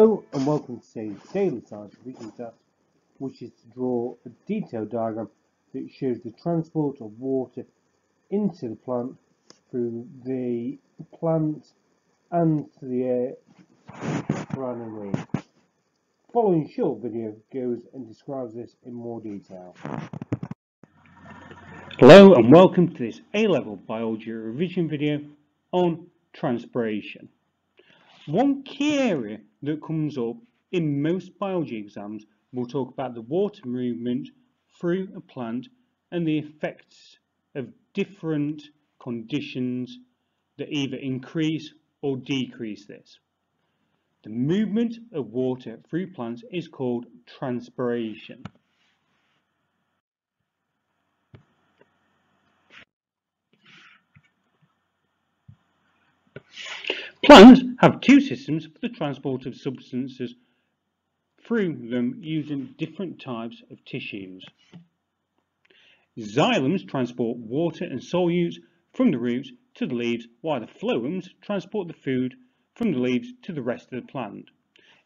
Hello and welcome to today's daily scientific task, which is to draw a detailed diagram that shows the transport of water into the plant through the plant and to the air surrounding leaves. The following short video goes and describes this in more detail. Hello and welcome to this A-level biology revision video on transpiration. One key area that comes up in most biology exams will talk about the water movement through a plant and the effects of different conditions that either increase or decrease this. The movement of water through plants is called transpiration. Plants have two systems for the transport of substances through them using different types of tissues. Xylems transport water and solutes from the roots to the leaves, while the phloems transport the food from the leaves to the rest of the plant.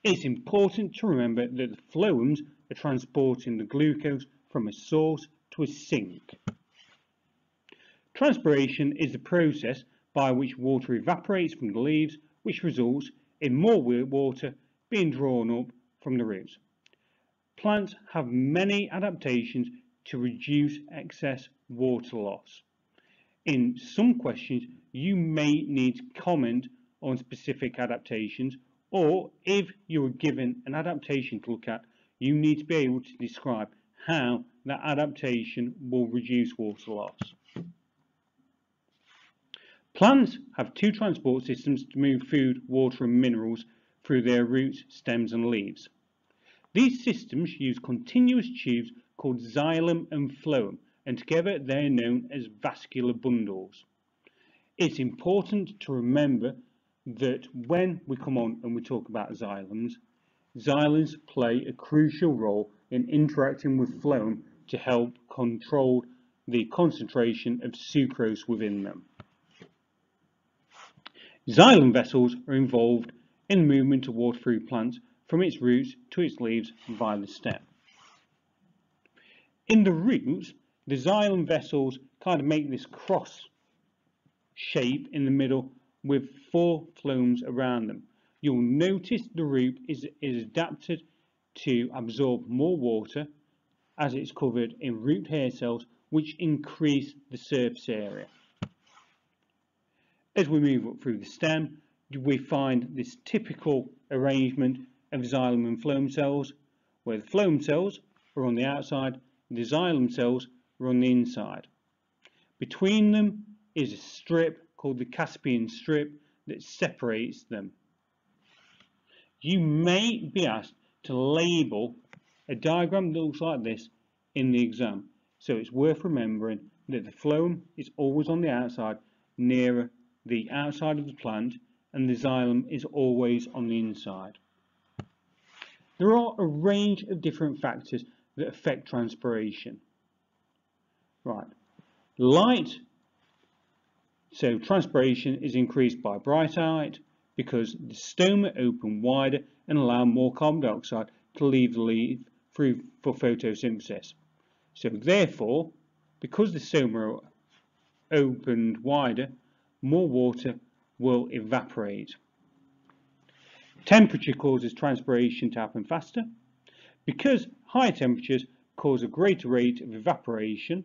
It's important to remember that the phloems are transporting the glucose from a source to a sink. Transpiration is the process by which water evaporates from the leaves, which results in more water being drawn up from the roots. Plants have many adaptations to reduce excess water loss. In some questions, you may need to comment on specific adaptations, or if you are given an adaptation to look at, you need to be able to describe how that adaptation will reduce water loss. Plants have two transport systems to move food, water and minerals through their roots, stems and leaves. These systems use continuous tubes called xylem and phloem, and together they are known as vascular bundles. It's important to remember that when we come on and we talk about xylems, xylems play a crucial role in interacting with phloem to help control the concentration of sucrose within them. Xylem vessels are involved in the movement of water through plants from its roots to its leaves via the stem. In the roots, the xylem vessels kind of make this cross shape in the middle with four phloems around them. You'll notice the root is adapted to absorb more water as it's covered in root hair cells, which increase the surface area. As we move up through the stem, we find this typical arrangement of xylem and phloem cells, where the phloem cells are on the outside, the xylem cells are on the inside. Between them is a strip called the Casparian strip that separates them. You may be asked to label a diagram that looks like this in the exam, so it's worth remembering that the phloem is always on the outside, nearer the outside of the plant, and the xylem is always on the inside. There are a range of different factors that affect transpiration. Right, light. So transpiration is increased by bright light because the stoma open wider and allow more carbon dioxide to leave the leaf through for photosynthesis. So therefore, because the stoma opened wider, more water will evaporate. Temperature causes transpiration to happen faster. Because higher temperatures cause a greater rate of evaporation,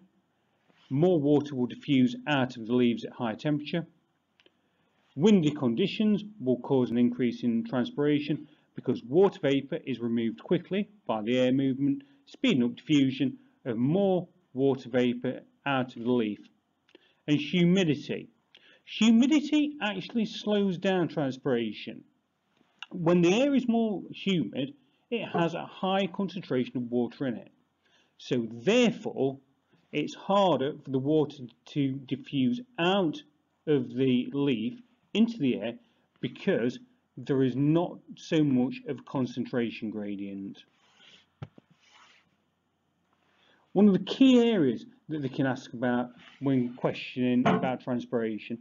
more water will diffuse out of the leaves at higher temperature. Windy conditions will cause an increase in transpiration because water vapour is removed quickly by the air movement, speeding up diffusion of more water vapour out of the leaf. And humidity. Humidity actually slows down transpiration. When the air is more humid, it has a high concentration of water in it. So therefore, it's harder for the water to diffuse out of the leaf into the air because there is not so much of a concentration gradient. One of the key areas that they can ask about when questioning about transpiration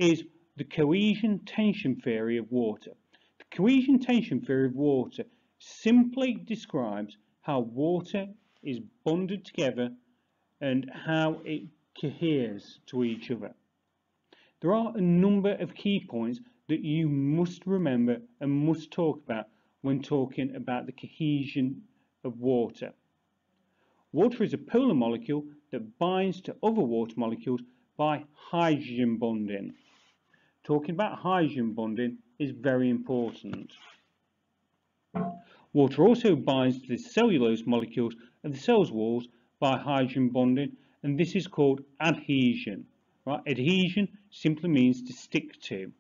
is the cohesion tension theory of water. The Cohesion tension theory of water simply describes how water is bonded together and how it coheres to each other. There are a number of key points that you must remember and must talk about when talking about the cohesion of water. Water is a polar molecule that binds to other water molecules by hydrogen bonding. Talking about hydrogen bonding is very important. Water also binds to the cellulose molecules of the cell's walls by hydrogen bonding, and this is called adhesion. Right? Adhesion simply means to stick to.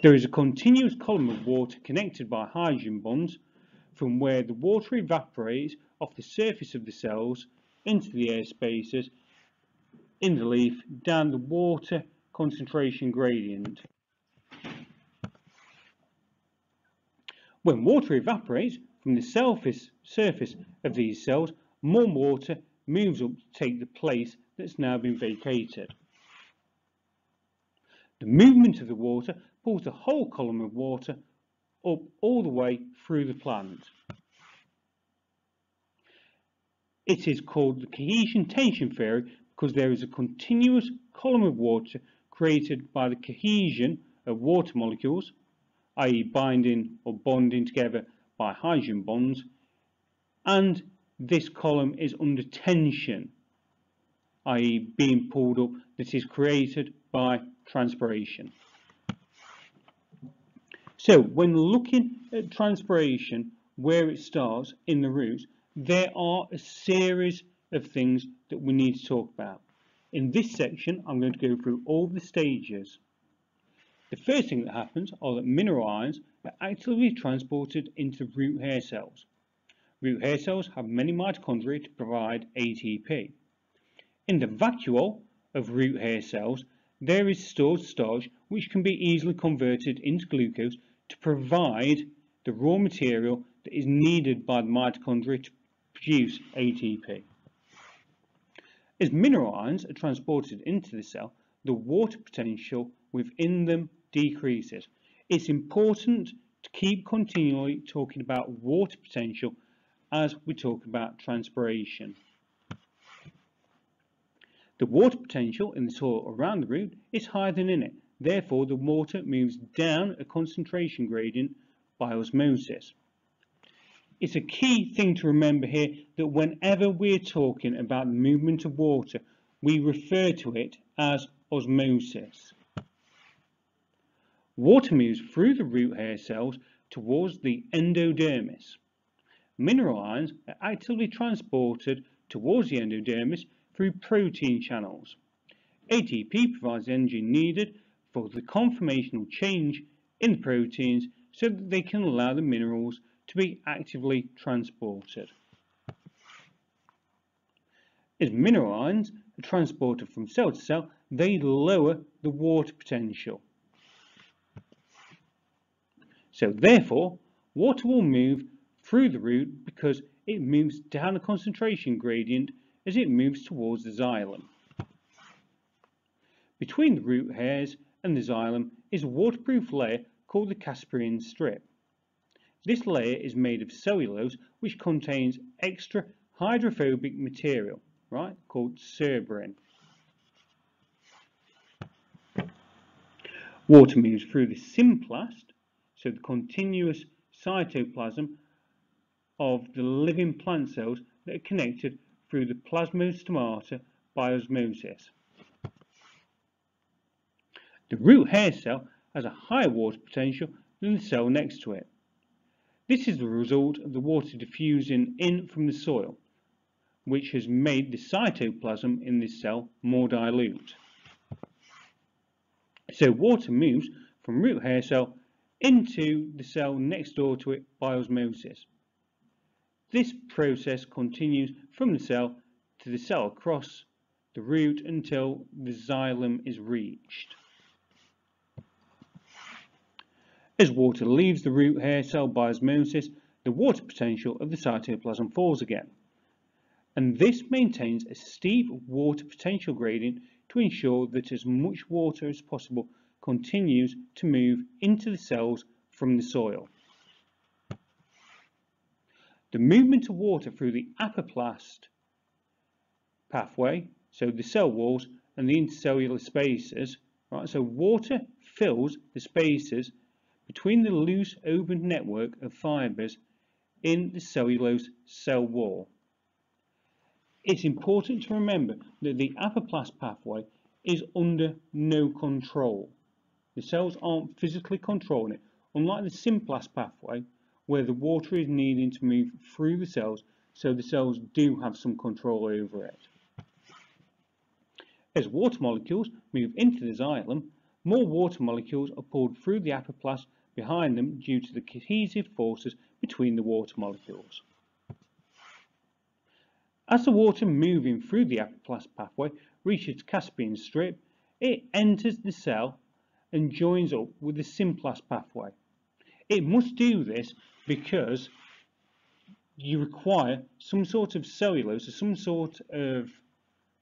There is a continuous column of water connected by hydrogen bonds from where the water evaporates off the surface of the cells into the air spaces in the leaf down the water concentration gradient. When water evaporates from the surface of these cells, more water moves up to take the place that's now been vacated. The movement of the water pulls the whole column of water up all the way through the plant. It is called the cohesion tension theory because there is a continuous column of water created by the cohesion of water molecules, i.e. binding or bonding together by hydrogen bonds, and this column is under tension, i.e. being pulled up, that is created by transpiration. So when looking at transpiration, where it starts in the roots, there are a series of things that we need to talk about. In this section, I'm going to go through all the stages. The first thing that happens are that mineral ions are actively transported into root hair cells. Root hair cells have many mitochondria to provide ATP. In the vacuole of root hair cells, there is stored starch which can be easily converted into glucose to provide the raw material that is needed by the mitochondria to produce ATP. As mineral ions are transported into the cell, the water potential within them decreases. It's important to keep continually talking about water potential as we talk about transpiration. The water potential in the soil around the root is higher than in it. Therefore, the water moves down a concentration gradient by osmosis. It's a key thing to remember here that whenever we're talking about the movement of water, we refer to it as osmosis. Water moves through the root hair cells towards the endodermis. Mineral ions are actively transported towards the endodermis through protein channels. ATP provides the energy needed for the conformational change in the proteins so that they can allow the minerals to be actively transported. As mineral ions are transported from cell to cell, they lower the water potential. So therefore, water will move through the root because it moves down a concentration gradient as it moves towards the xylem. Between the root hairs and the xylem is a waterproof layer called the Casparian strip. This layer is made of cellulose which contains extra hydrophobic material, right, called suberin. Water moves through the symplast, so the continuous cytoplasm of the living plant cells that are connected through the plasmodestomata by osmosis. The root hair cell has a higher water potential than the cell next to it. This is the result of the water diffusing in from the soil, which has made the cytoplasm in this cell more dilute. So water moves from root hair cell into the cell next door to it by osmosis. This process continues from the cell to the cell across the root until the xylem is reached. As water leaves the root hair cell by osmosis, the water potential of the cytoplasm falls again, and this maintains a steep water potential gradient to ensure that as much water as possible continues to move into the cells from the soil. The movement of water through the apoplast pathway, so the cell walls and the intercellular spaces, right? So water fills the spaces between the loose open network of fibres in the cellulose cell wall. It's important to remember that the apoplast pathway is under no control. The cells aren't physically controlling it, unlike the symplast pathway, where the water is needing to move through the cells, so the cells do have some control over it. As water molecules move into the xylem, more water molecules are pulled through the apoplast behind them due to the cohesive forces between the water molecules. As the water moving through the apoplast pathway reaches the Casparian strip, it enters the cell and joins up with the symplast pathway. It must do this because you require some sort of cellulose or some sort of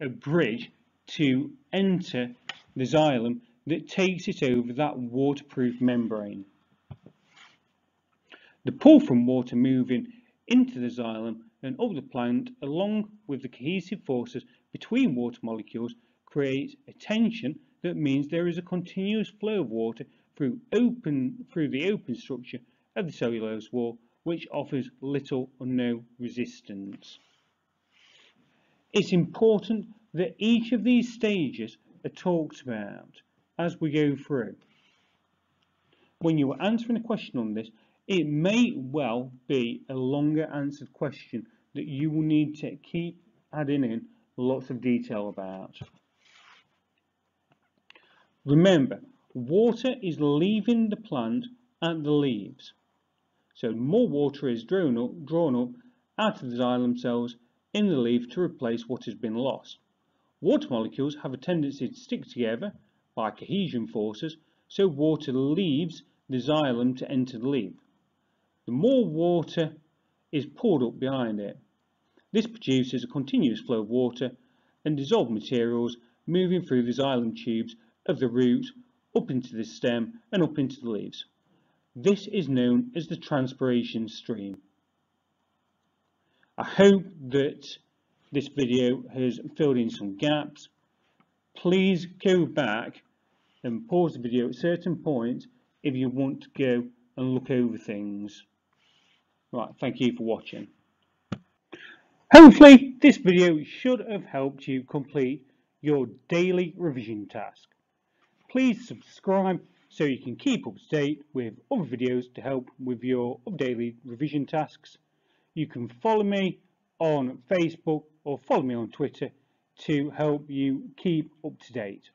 a bridge to enter the xylem that takes it over that waterproof membrane. The pull from water moving into the xylem and up the plant, along with the cohesive forces between water molecules, creates a tension that means there is a continuous flow of water through the open structure of the cellulose wall, which offers little or no resistance. It's important that each of these stages are talked about as we go through. When you are answering a question on this, it may well be a longer answered question that you will need to keep adding in lots of detail about. Remember, water is leaving the plant at the leaves, so more water is drawn up out of the xylem cells in the leaf to replace what has been lost. Water molecules have a tendency to stick together by cohesion forces, so water leaves the xylem to enter the leaf. The more water is poured up behind it. This produces a continuous flow of water and dissolved materials moving through the xylem tubes of the root up into the stem and up into the leaves. This is known as the transpiration stream. I hope that this video has filled in some gaps. Please go back and pause the video at certain points if you want to go and look over things. Right, thank you for watching. Hopefully this video should have helped you complete your daily revision task. Please subscribe so you can keep up to date with other videos to help with your daily revision tasks. You can follow me on Facebook or follow me on Twitter to help you keep up to date.